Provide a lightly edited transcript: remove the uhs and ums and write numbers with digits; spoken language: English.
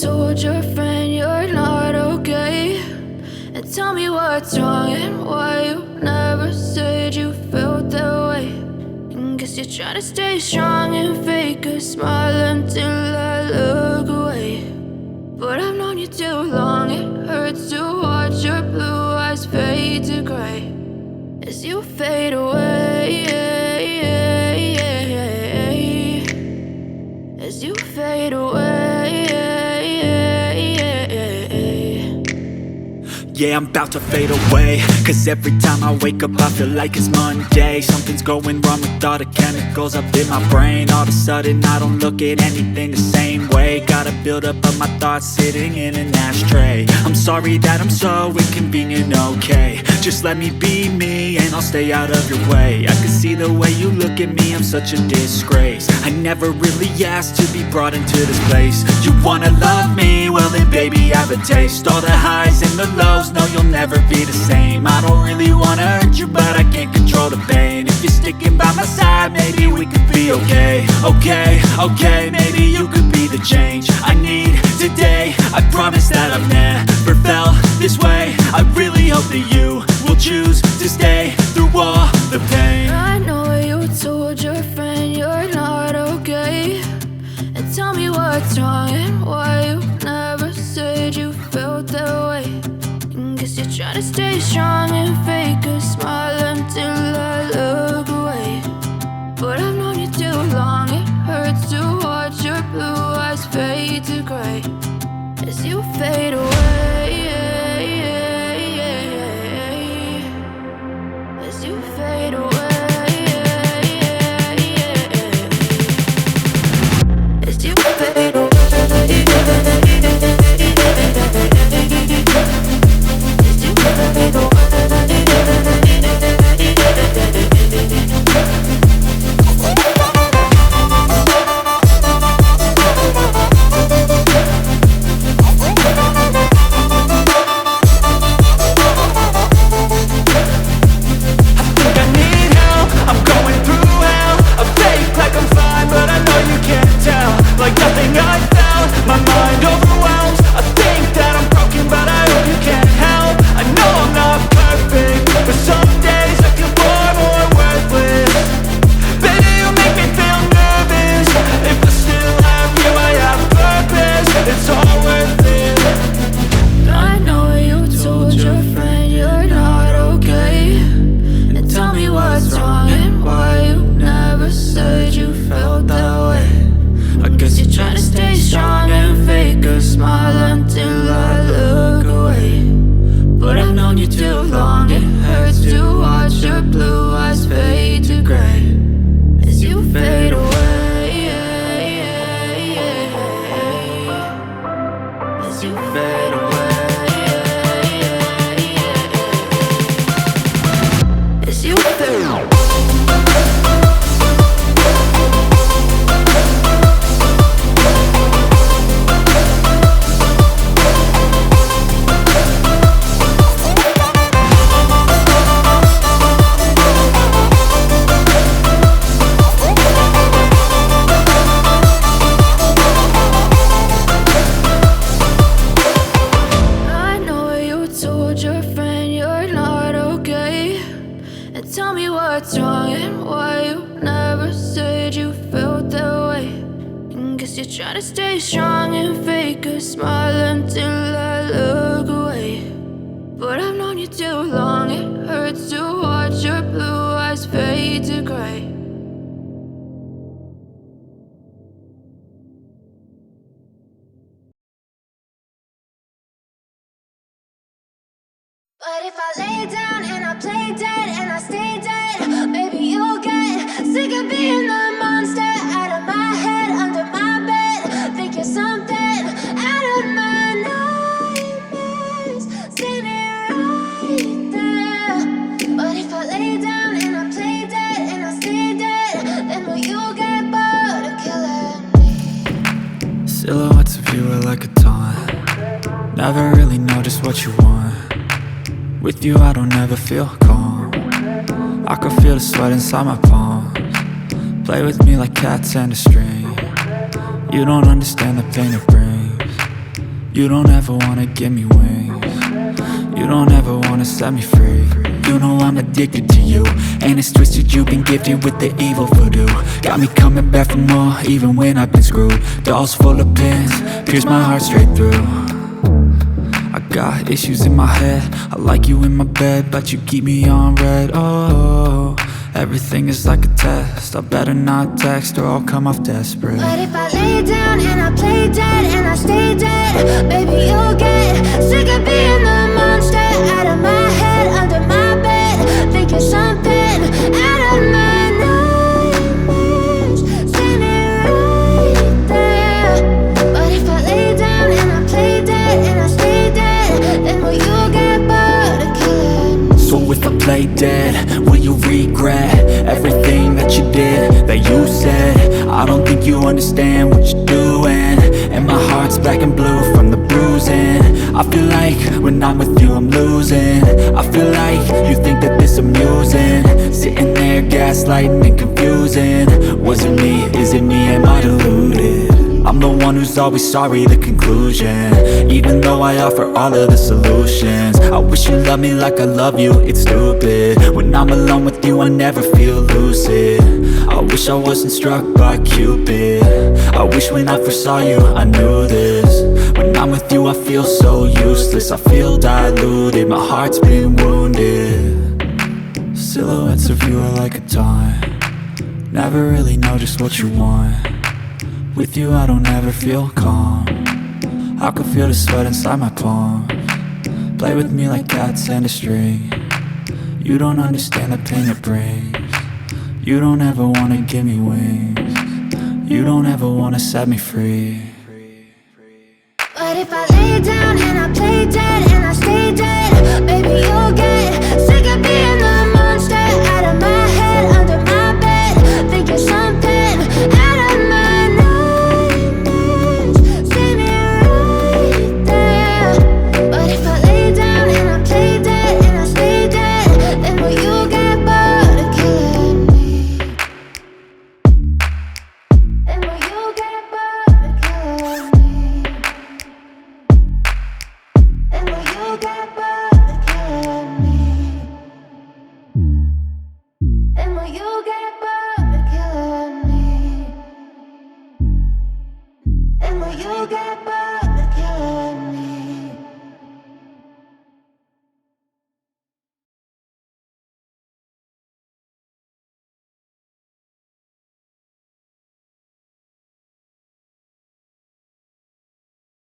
told your friend you're not okay, and tell me what's wrong and why you never said you felt that way. And guess you're trying to stay strong and fake a smile until I look away. But I've known you too long, it hurts to watch your blue eyes fade to gray as you fade away, as you fade away. Yeah, I'm about to fade away, cause every time I wake up I feel like it's Monday. Something's going wrong with all the chemicals up in my brain. All of a sudden I don't look at anything the same way. Got a buildup of my thoughts sitting in an ashtray. I'm sorry that I'm so inconvenient, okay. Just let me be me and I'll stay out of your way. I can see the way you look at me, I'm such a disgrace. I never really asked to be brought into this place. You wanna love me? Well then baby have a taste. All the highs and the lows, no you'll never be the same. I don't really wanna hurt you but I can't control the pain. If you're sticking by my side maybe we could be okay. Okay, maybe you could be the change I need today. I promise that I've never felt this way. I really hope that you will choose to stay through all the pain. I know you told your friend you're not okay, and tell me what's wrong and why you never said you felt that way. And guess you're trying to stay strong and fake a smile until I look away. But I've known you too long, it hurts to watch your blue eyes fade to gray as you fade away, as you fade away, as you fade away. But if I lay down and I play dead and I stay dead, maybe you'll get sick of being the monster out of my head, under my bed. Think you're something out of my nightmares, standing right there. But if I lay down and I play dead and I stay dead, then will you get bored of killing me? Silhouettes of you are like a taunt. Never really know just what you want. With you I don't ever feel calm. I can feel the sweat inside my palms. Play with me like cats and a string. You don't understand the pain it brings. You don't ever wanna give me wings. You don't ever wanna set me free. You know I'm addicted to you, and it's twisted, you've been gifted with the evil voodoo. Got me coming back for more, even when I've been screwed. Dolls full of pins, pierce my heart straight through. I got issues in my head, I like you in my bed, but you keep me on red. Oh, everything is like a test, I better not text or I'll come off desperate. But if I lay down and I play dead and I stay dead, baby, you'll get sick of being the monster out of my head, under my bed. Think you're something out of my nightmares, standing right there. But if I lay down and I play dead and I stay dead, then will you get bored of killing me? So if I play dead, will you regret everything that you did, that you said? I don't think you understand what you're doing, and my heart's black and blue from the bruising. I feel like when I'm with you I'm losing. I feel like you think that this amusing, sitting there gaslighting and confusing. Was it me? Is it me? Am I deluded? I'm the one who's always sorry, the conclusion, even though I offer all of the solutions. I wish you loved me like I love you, it's stupid. When I'm alone with you I never feel lucid. I wish I wasn't struck by Cupid. I wish when I first saw you I knew this. When I'm with you I feel so useless, I feel diluted, my heart's been wounded. Silhouettes of you are like a taunt, never really know just what you want. With you I don't ever feel calm, I can feel the sweat inside my palm. Play with me like cats and a string. You don't understand the pain it brings. You don't ever wanna give me wings. You don't ever wanna set me free. But if I lay down and I play dead and I stay dead, baby, you'll get sick of being the monster out of my head, under my bed. Think you're something out of my nightmares, standing right there. But if I lay down and I play dead and I stay dead, then will you get bored of killing me? Then will you get bored of killing me? And will you get bored of killing me? And will you get bored of killing me? And will you get bored?